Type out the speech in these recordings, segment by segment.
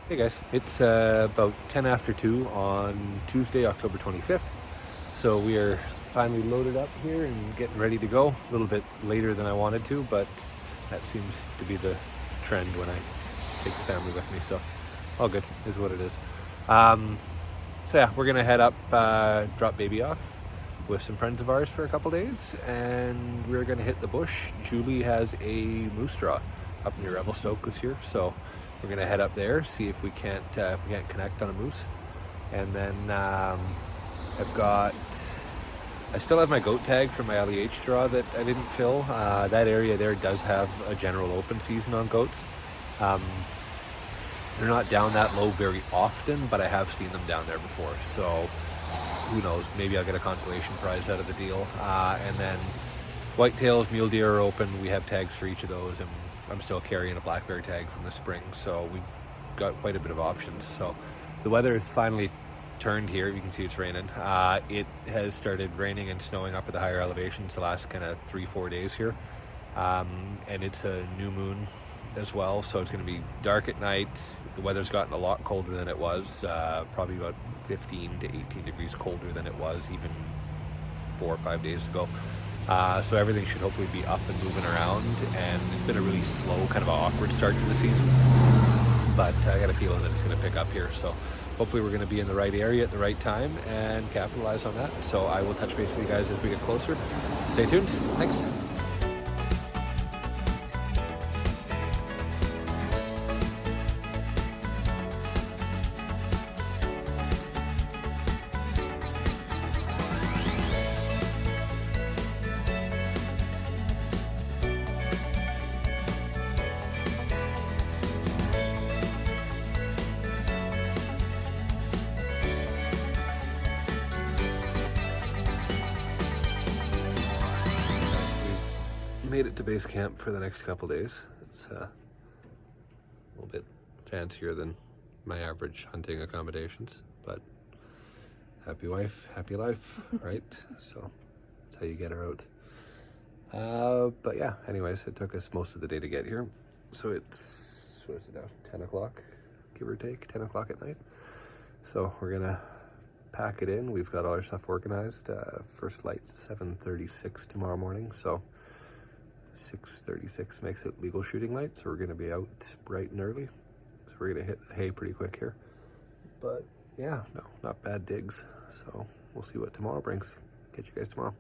Hey guys, it's about 10 after 2 on Tuesday, October 25th. So we are finally loaded up here and getting ready to go. A little bit later than I wanted to, but that seems to be the trend when I take the family with me. So all good is what it is. So yeah, we're gonna head up, drop baby off with some friends of ours for a couple days, and we're gonna hit the bush. Julie has a moose draw up near Revelstoke this year, so we're gonna head up there, see if we can't connect on a moose, and then I still have my goat tag for my LEH draw that I didn't fill. That area there does have a general open season on goats. Um, they're not down that low very often, but I have seen them down there before. So who knows? Maybe I'll get a consolation prize out of the deal. And then whitetails, mule deer are open. We have tags for each of those, and I'm still carrying a black bear tag from the spring. So we've got quite a bit of options. So the weather has finally turned here. You can see it's raining. It has started raining and snowing up at the higher elevations the last kind of 3-4 days here. And it's a new moon as well, so it's going to be dark at night. The weather's gotten a lot colder than it was, probably about 15 to 18 degrees colder than it was even 4 or 5 days ago. So everything should hopefully be up and moving around, and it's been a really slow, kind of an awkward start to the season, but I got a feeling that it's going to pick up here. So hopefully we're going to be in the right area at the right time and capitalize on that. So I will touch base with you guys as we get closer. Stay tuned. Thanks. Made it to base camp for the next couple days. It's a little bit fancier than my average hunting accommodations, but happy wife, happy life, right? So that's how you get her out. But yeah, anyways, it took us most of the day to get here. So it's, what is it now, 10 o'clock, give or take, 10 o'clock at night. So we're gonna pack it in. We've got all our stuff organized. First light's 7:36 tomorrow morning, so 6:36 makes it legal shooting light, so we're going to be out bright and early. So we're going to hit the hay pretty quick here. But yeah, no, not bad digs. So we'll see what tomorrow brings. Catch you guys tomorrow.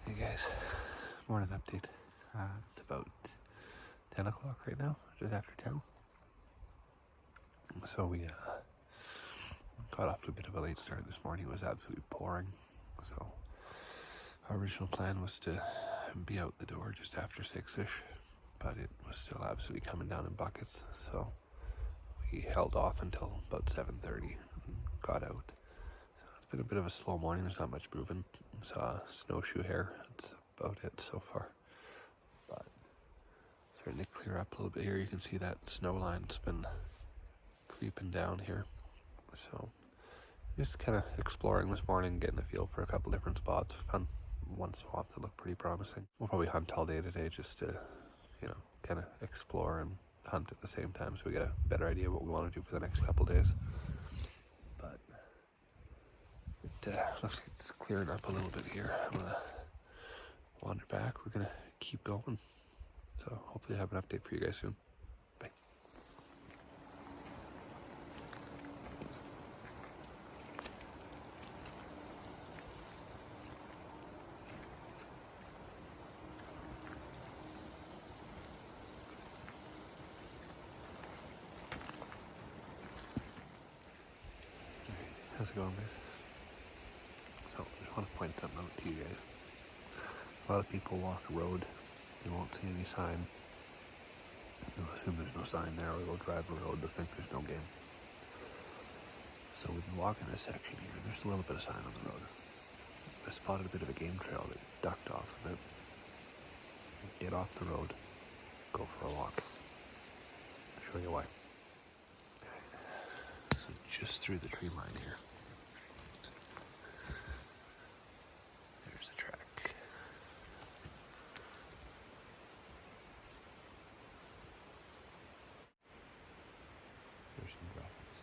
Hey guys, morning update. It's about 10 o'clock right now, just after 10. So we got off to a bit of a late start this morning. It was absolutely pouring. So our original plan was to be out the door just after 6ish, but it was still absolutely coming down in buckets, so we held off until about 7:30 and got out. So it's been a bit of a slow morning. There's not much moving. Saw snowshoe hare. That's about it so far, but starting to clear up a little bit here. You can see that snow line's been creeping down here, so just kind of exploring this morning, getting a feel for a couple different spots. Found one swamp that looked pretty promising. We'll probably hunt all day today just to, kind of explore and hunt at the same time, so we get a better idea what we want to do for the next couple days. But it looks like it's clearing up a little bit here. I'm gonna wander back. We're gonna keep going. So hopefully I have an update for you guys soon. Bye. How's it going, guys? So, I just want to point something out to you guys. A lot of people walk a road, you won't see any sign. They'll assume there's no sign there, or they'll drive a road, they'll think there's no game. So we've been walking this section here, there's a little bit of sign on the road. I spotted a bit of a game trail that ducked off of it. Get off the road, go for a walk. I'll show you why. So just through the tree line here, there's the track. There's some droppings.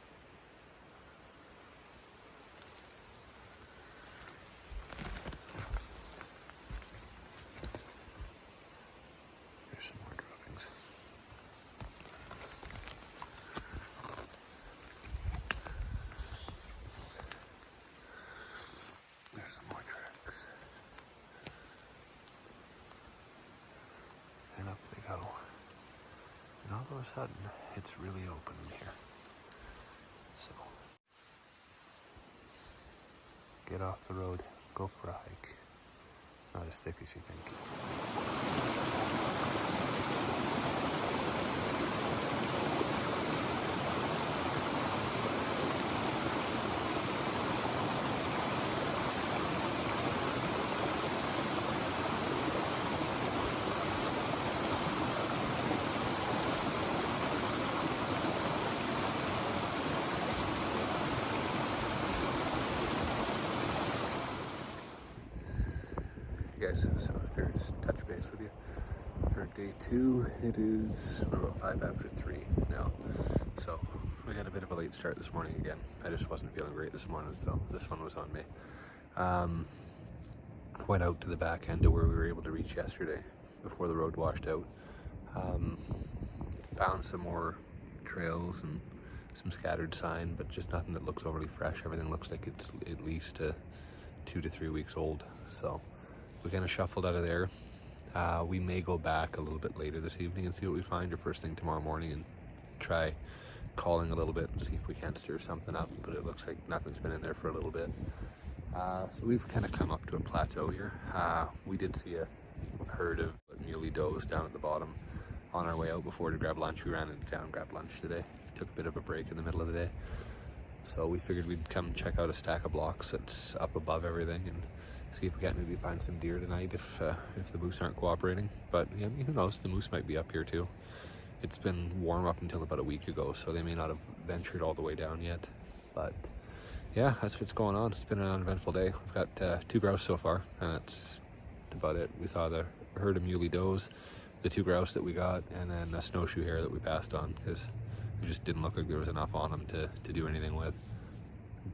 There's some more droppings. There's some more tracks. And up they go. And all of a sudden, it's really open in here. So, get off the road, go for a hike. It's not as thick as you think. Guys, so I figured just touch base with you for day 2. It is about 5 after 3 now, so we got a bit of a late start this morning again. I just wasn't feeling great this morning, so this one was on me. Went out to the back end to where we were able to reach yesterday before the road washed out. Found some more trails and some scattered sign, but just nothing that looks overly fresh. Everything looks like it's at least 2 to 3 weeks old, so we kind of shuffled out of there. We may go back a little bit later this evening and see what we find, or first thing tomorrow morning, and try calling a little bit and see if we can't stir something up, but it looks like nothing's been in there for a little bit. So we've kind of come up to a plateau here. We did see a herd of muley does down at the bottom on our way out before to grab lunch. We ran into town, grabbed lunch today. Took a bit of a break in the middle of the day. So we figured we'd come check out a stack of blocks that's up above everything and see if we can't maybe find some deer tonight if the moose aren't cooperating. But yeah, who knows, the moose might be up here too. It's been warm up until about a week ago, so they may not have ventured all the way down yet. But yeah, that's what's going on. It's been an uneventful day. We've got 2 grouse so far, and that's about it. We saw the herd of muley does, the 2 grouse that we got, and then a snowshoe hare that we passed on because it just didn't look like there was enough on them to do anything with.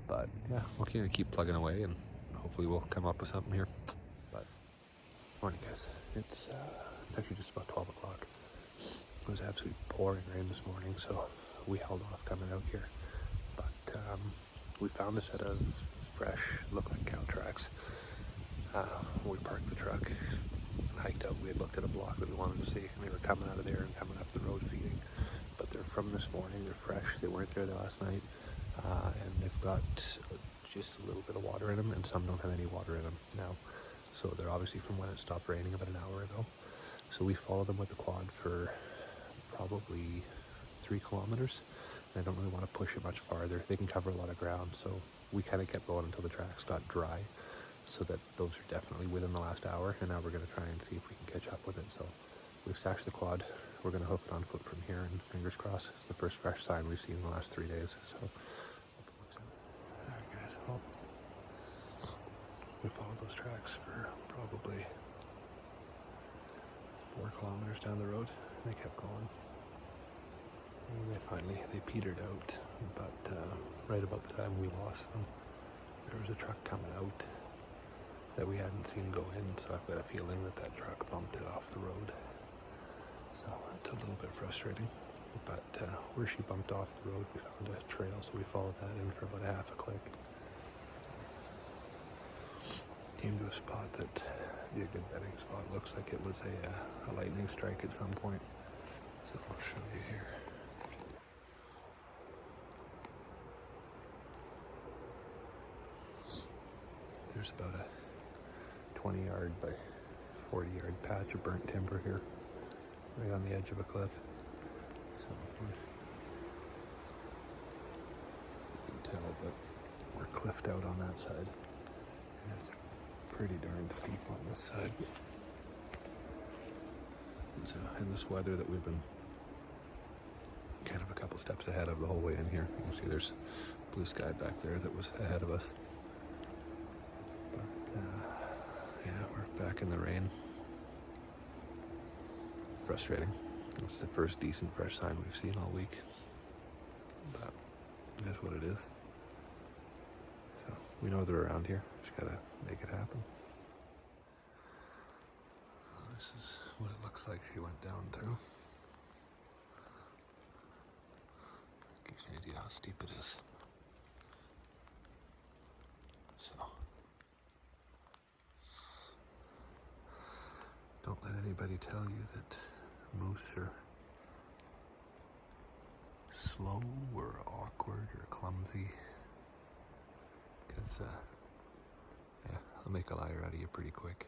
But yeah, we'll keep plugging away, and hopefully we'll come up with something here. But morning, guys. It's actually just about 12 o'clock. It was absolutely pouring rain this morning, so we held off coming out here. But we found a set of fresh, look like cow tracks. We parked the truck, hiked out. We had looked at a block that we wanted to see, and they were coming out of there and coming up the road feeding. But they're from this morning. They're fresh. They weren't there last night, and they've got just a little bit of water in them, and some don't have any water in them now. So they're obviously from when it stopped raining about an hour ago. So we followed them with the quad for probably 3 kilometers. And I don't really want to push it much farther. They can cover a lot of ground, so we kind of kept going until the tracks got dry, so that those are definitely within the last hour. And now we're going to try and see if we can catch up with it. So we've stashed the quad. We're going to hoof it on foot from here, and fingers crossed, it's the first fresh sign we've seen in the last 3 days. So alright guys, well, we followed those tracks for probably 4 kilometers down the road. They kept going. And they petered out, but right about the time we lost them, there was a truck coming out that we hadn't seen go in, so I've got a feeling that truck bumped it off the road. So it's a little bit frustrating, but where she bumped off the road, we found a trail, so we followed that in for about a half a click. Came to a spot that'd be a good bedding spot. Looks like it was a lightning strike at some point. So I'll show you here. There's about a 20-yard by 40-yard patch of burnt timber here, right on the edge of a cliff. So you can tell that we're cliffed out on that side, and it's pretty darn steep on this side. And so in this weather that we've been kind of a couple steps ahead of the whole way in here, you can see there's blue sky back there that was ahead of us. But yeah, we're back in the rain. Frustrating. It's the first decent fresh sign we've seen all week. but it is what it is. So we know they're around here. Just gotta make it happen. This is what it looks like she went down through. Gives you an idea how steep it is. So don't let anybody tell you that moose are slow or awkward or clumsy, because yeah, they'll make a liar out of you pretty quick.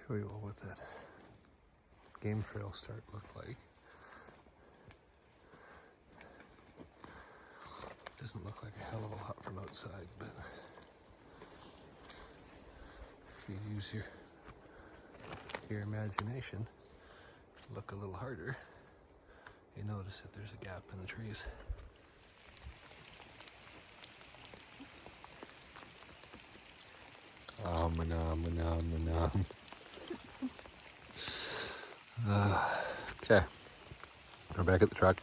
Show you what that game trail start looked like. Doesn't look like a hell of a lot from outside, but if you use your imagination, look a little harder, you notice that there's a gap in the trees. Okay, we're back at the truck,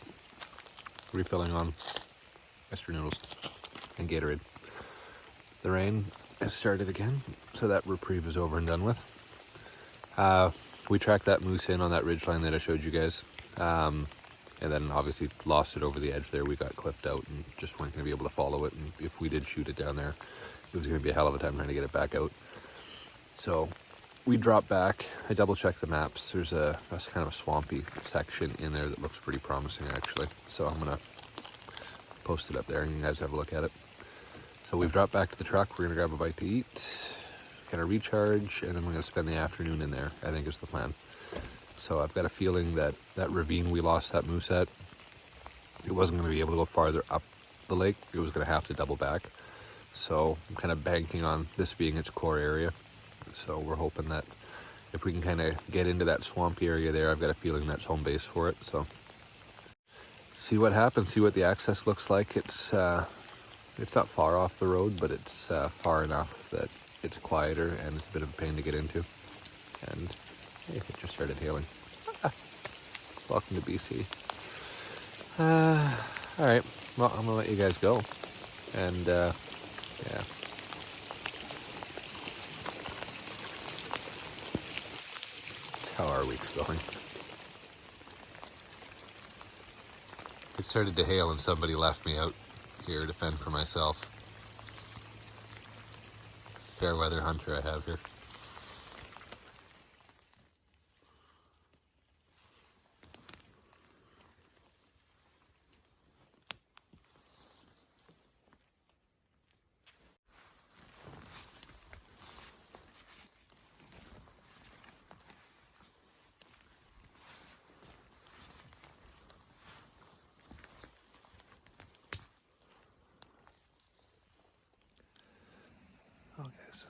refilling on Mr. Noodles and Gatorade. The rain has started again, so that reprieve is over and done with. We tracked that moose in on that ridgeline that I showed you guys, and then obviously lost it over the edge there. We got clipped out and just weren't going to be able to follow it, and if we did shoot it down there, it was going to be a hell of a time trying to get it back out. So we dropped back. I double checked the maps. There's that's kind of a swampy section in there that looks pretty promising actually. So I'm gonna post it up there and you guys have a look at it. So we've dropped back to the truck. We're gonna grab a bite to eat, kind of recharge, and then we're gonna spend the afternoon in there, I think is the plan. So I've got a feeling that that ravine we lost that moose at, it wasn't gonna be able to go farther up the lake. It was gonna have to double back. So I'm kind of banking on this being its core area. So we're hoping that if we can kind of get into that swampy area there, I've got a feeling that's home base for it. So see what happens, see what the access looks like. It's not far off the road, but it's far enough that it's quieter and it's a bit of a pain to get into. And hey, it just started hailing. Welcome to BC. All right, well, I'm gonna let you guys go. And yeah. How our week's going. It started to hail and somebody left me out here to fend for myself. Fair weather hunter I have here. Okay, so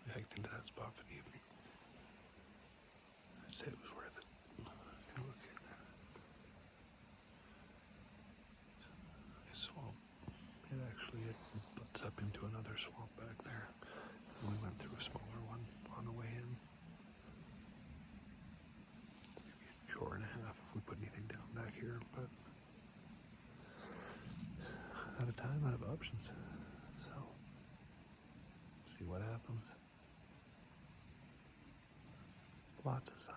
we hiked into that spot for the evening. I'd say it was worth it. Look here. Nice swamp. It butts up into another swamp back there. And we went through a smaller one on the way in. Maybe a chore and a half if we put anything down back here, but out of time, out of options. So See what happens. Lots of sign.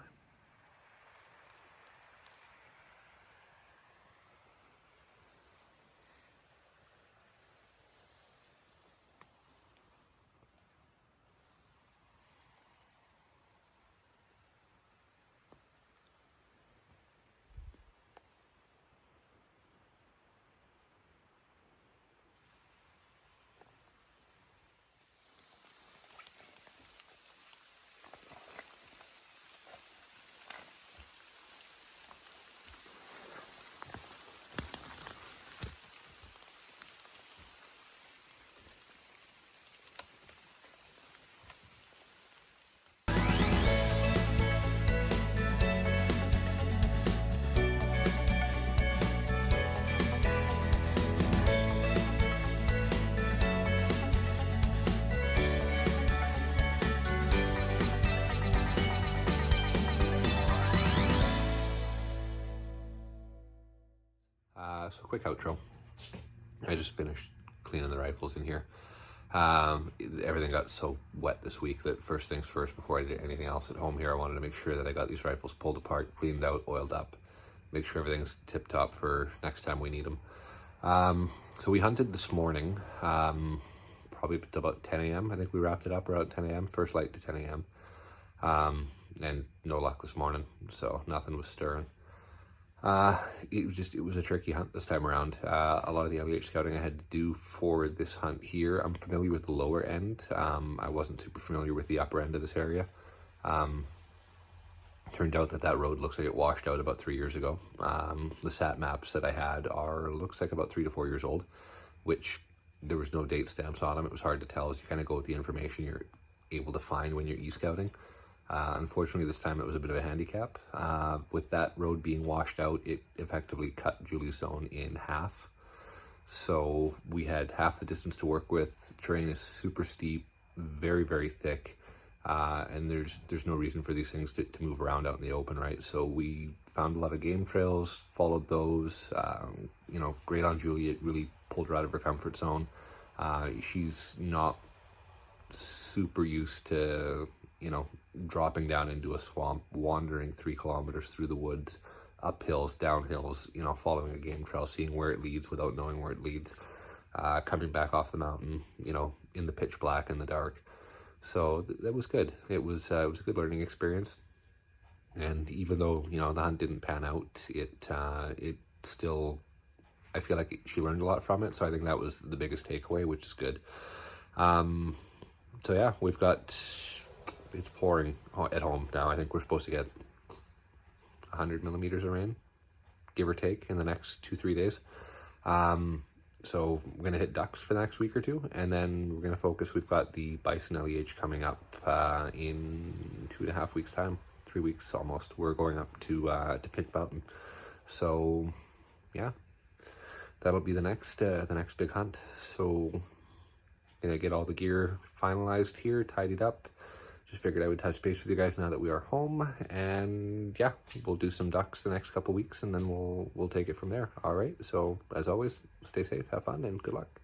So quick outro. I just finished cleaning the rifles in here. Everything got so wet this week that first things first, before I did anything else at home here, I wanted to make sure that I got these rifles pulled apart, cleaned out, oiled up, make sure everything's tip top for next time we need them. So we hunted this morning, probably to about 10 a.m. I think we wrapped it up around 10 a.m. First light to 10 a.m. And no luck this morning, so nothing was stirring. It was a tricky hunt this time around. A lot of the LEH scouting I had to do for this hunt here, I'm familiar with the lower end. I wasn't super familiar with the upper end of this area. Turned out that road looks like it washed out about 3 years ago. The sat maps that I had looks like about 3 to 4 years old, which there was no date stamps on them. It was hard to tell as you kind of go with the information you're able to find when you're e-scouting. Unfortunately, this time it was a bit of a handicap. With that road being washed out, it effectively cut Julie's zone in half. So we had half the distance to work with. The terrain is super steep, very, very thick. And there's no reason for these things to move around out in the open, right? So we found a lot of game trails, followed those. Great on Julie. It really pulled her out of her comfort zone. She's not super used to, dropping down into a swamp, wandering 3 kilometers through the woods, up hills, down hills, following a game trail, seeing where it leads without knowing where it leads, coming back off the mountain, in the pitch black, in the dark. So that was good. It was a good learning experience. And even though, the hunt didn't pan out, it still, I feel like she learned a lot from it. So I think that was the biggest takeaway, which is good. So yeah, it's pouring at home now. I think we're supposed to get 100 millimeters of rain, give or take, in the next 2-3 days. So we're going to hit ducks for the next week or two, and then we're going to focus. We've got the bison LEH coming up in 2.5 weeks' time, 3 weeks almost. We're going up to Pink Mountain. So yeah, that'll be the next big hunt. So gonna get all the gear finalized here, tidied up. Just figured I would touch base with you guys now that we are home, and yeah, we'll do some ducks the next couple weeks, and then we'll take it from there. All right, so as always, stay safe, have fun, and good luck.